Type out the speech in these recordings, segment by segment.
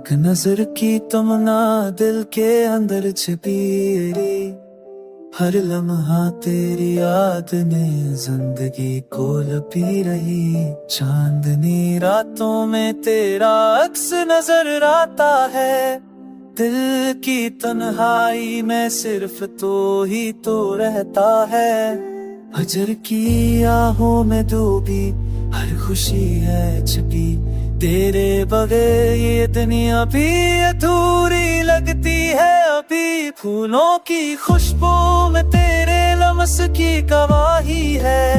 एक नजर की तमन्ना दिल के अंदर छिपी रही, हर लम्हा तेरी याद ने जिंदगी को लपी रही। चांदनी रातों में तेरा अक्स नजर आता है, दिल की तन्हाई में सिर्फ तो ही तो रहता है। हजर की आहों में डूबी हर खुशी है छिपी, तेरे बगैर ये दुनिया भी अधूरी लगती है। अभी फूलों की खुशबू में तेरे लम्स की गवाही है,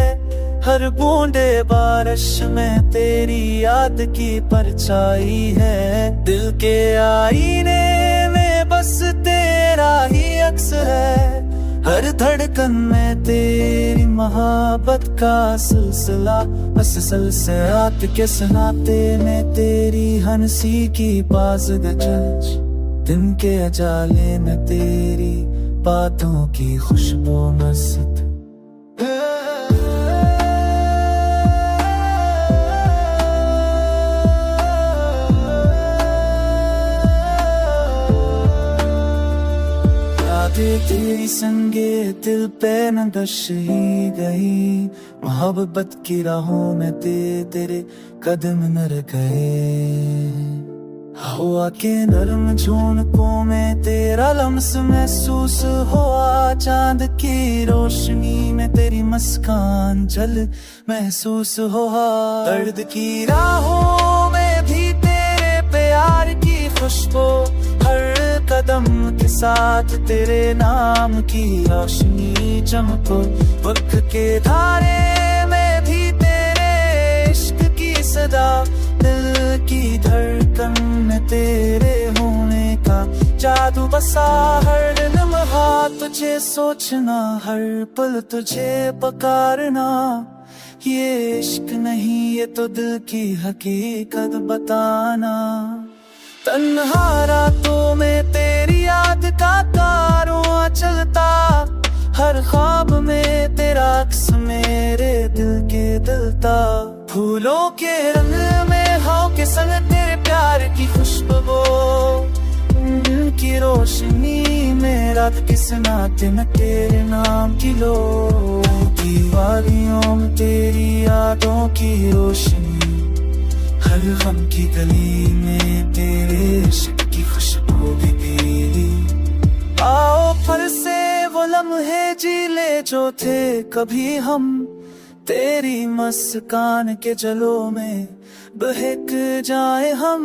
हर बूंदे बारिश में तेरी याद की परछाई है। दिल के आईने में बस तेरा ही अक्स है, हर धड़कन में तेरी मोहब्बत का सिलसिला। बस सलसलात के सनाते में तेरी हंसी की बाज गजज, दिन के अजाले में तेरी बातों की खुशबू मस्त। तेरी संगे दिल पे नक्श ही गई, मोहब्बत की राहों में तेरे कदम न गए। हवा के नरम झोंकों में तेरा लम्स महसूस हुआ, चांद की रोशनी में तेरी मुस्कान जल महसूस हुआ। दर्द की राहों में भी तेरे प्यार की खुशबू, हर कदम के साथ तेरे नाम की रोशनी चमको। वक्त के धारे में भी तेरे इश्क की सदा, दिल की धड़कन में तेरे होने का जादू बसा। हर लम्हा तुझे सोचना, हर पल तुझे पुकारना, ये इश्क नहीं ये तो दिल की हकीकत बताना। तन्हा रातों में तेरी याद का कारवां चलता, हर ख्वाब में तेरा अक्स मेरे दिल के दिलता। फूलों के रंग में हवा के संग तेरे प्यार की खुशबू, दिल की रोशनी में रात के सनाते में तेरे नाम की लो। दीवारियों में तेरी यादों की रोशनी, हर गम की गली में तेरे इश्क की खुशबू भी पीली। आओ फिर से वो लम्हे जी ले जो थे कभी हम, तेरी मुस्कान के जलों में बहक जाए हम।